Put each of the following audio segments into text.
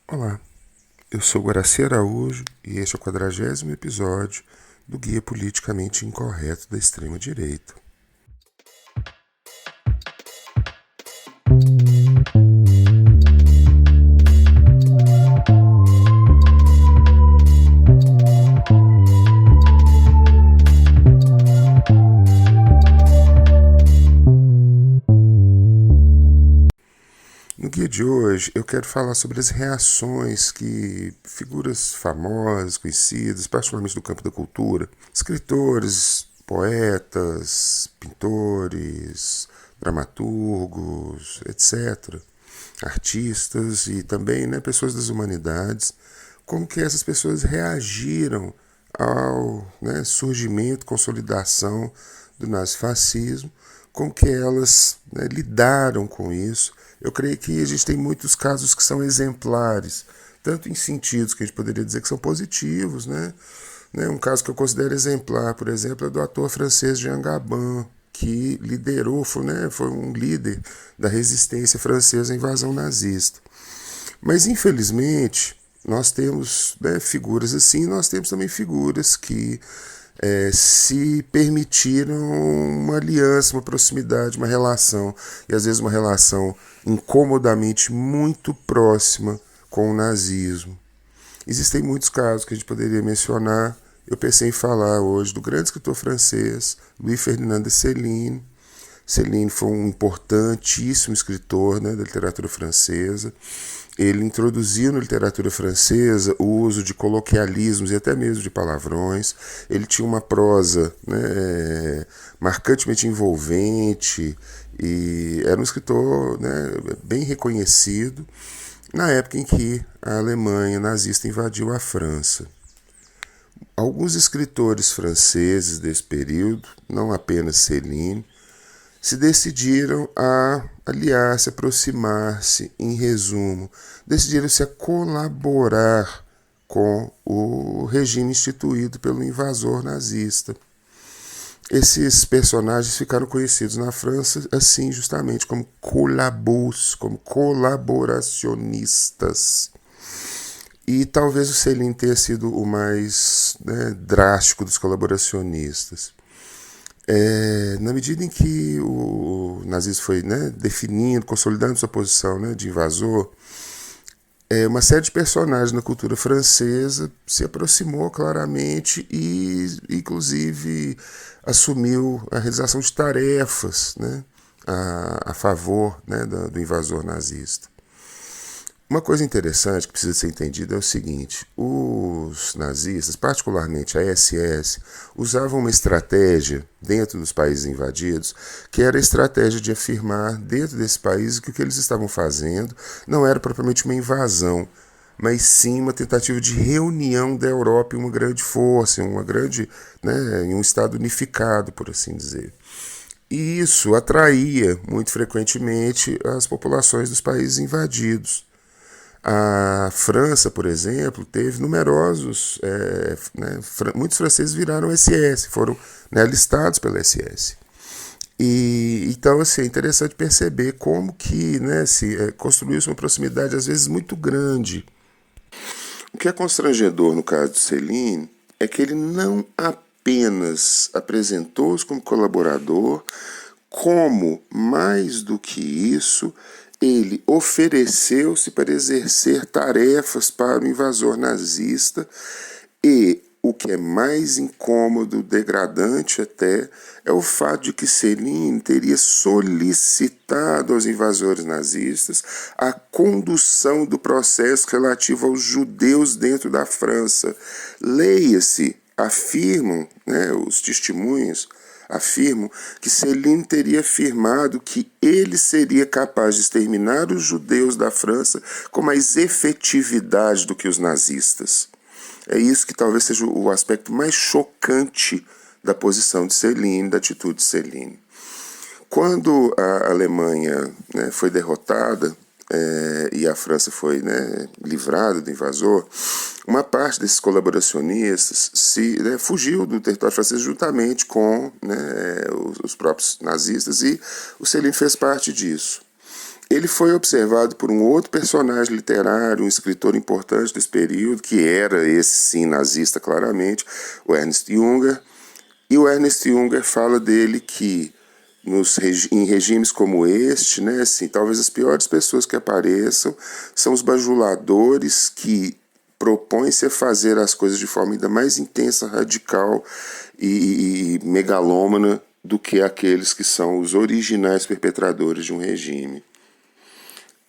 Olá, eu sou Guaraci Araújo e este é o 40º episódio do Guia Politicamente Incorreto da Extrema-Direita. No guia de hoje, eu quero falar sobre as reações que figuras famosas, conhecidas, particularmente do campo da cultura, escritores, poetas, pintores, dramaturgos, etc., artistas e também pessoas das humanidades, como que essas pessoas reagiram ao surgimento, consolidação do nazifascismo, como que elas lidaram com isso. Eu creio que existem muitos casos que são exemplares, tanto em sentidos que a gente poderia dizer que são positivos, Um caso que eu considero exemplar, por exemplo, é do ator francês Jean Gabin, que liderou, foi um líder da resistência francesa à invasão nazista. Mas, infelizmente, nós temos figuras assim, nós temos também figuras que se permitiram uma aliança, uma proximidade, uma relação, e às vezes uma relação incomodamente muito próxima com o nazismo. Existem muitos casos que a gente poderia mencionar. Eu pensei em falar hoje do grande escritor francês, Louis-Ferdinand de Céline. Céline foi um importantíssimo escritor da literatura francesa. Ele introduziu na literatura francesa o uso de coloquialismos e até mesmo de palavrões. Ele tinha uma prosa marcantemente envolvente e era um escritor bem reconhecido na época em que a Alemanha nazista invadiu a França. Alguns escritores franceses desse período, não apenas Céline, se decidiram a aliar-se, aproximar-se, em resumo, decidiram-se a colaborar com o regime instituído pelo invasor nazista. Esses personagens ficaram conhecidos na França assim, justamente, como collabos, como colaboracionistas. E talvez o Céline tenha sido o mais drástico dos colaboracionistas. Na medida em que o nazismo foi definindo, consolidando sua posição de invasor, uma série de personagens na cultura francesa se aproximou claramente e, inclusive, assumiu a realização de tarefas a favor do invasor nazista. Uma coisa interessante que precisa ser entendida é o seguinte: os nazistas, particularmente a SS, usavam uma estratégia dentro dos países invadidos, que era a estratégia de afirmar dentro desse país que o que eles estavam fazendo não era propriamente uma invasão, mas sim uma tentativa de reunião da Europa em uma grande força, em um Estado unificado, por assim dizer. E isso atraía muito frequentemente as populações dos países invadidos. A França, por exemplo, teve numerosos, muitos franceses viraram SS, foram alistados pela SS. E então assim, é interessante perceber como que se construiu-se uma proximidade às vezes muito grande. O que é constrangedor no caso de Céline é que ele não apenas apresentou-se como colaborador, como, mais do que isso, ele ofereceu-se para exercer tarefas para o invasor nazista e, o que é mais incômodo, degradante até, é o fato de que Céline teria solicitado aos invasores nazistas a condução do processo relativo aos judeus dentro da França. Leia-se, afirmam os testemunhos, afirmam que Céline teria afirmado que ele seria capaz de exterminar os judeus da França com mais efetividade do que os nazistas. É isso que talvez seja o aspecto mais chocante da posição de Céline, da atitude de Céline. Quando a Alemanha foi derrotada e a França foi livrada do invasor, uma parte desses colaboracionistas fugiu do território francês juntamente com os próprios nazistas, e o Céline fez parte disso. ele foi observado por um outro personagem literário, um escritor importante desse período, que era esse sim nazista claramente, o Ernst Junger. E o Ernst Junger fala dele que em regimes como este, né, assim, talvez as piores pessoas que apareçam são os bajuladores que propõem-se a fazer as coisas de forma ainda mais intensa, radical e megalômana do que aqueles que são os originais perpetradores de um regime.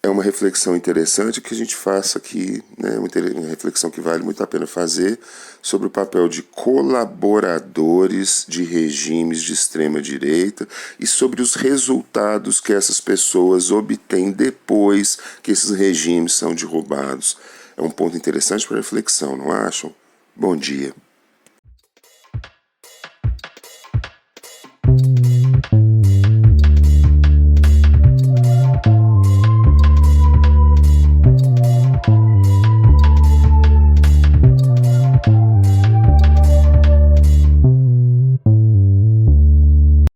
É uma reflexão interessante que a gente faça aqui, né, uma reflexão que vale muito a pena fazer sobre o papel de colaboradores de regimes de extrema-direita e sobre os resultados que essas pessoas obtêm depois que esses regimes são derrubados. É um ponto interessante para reflexão, não acham? Bom dia.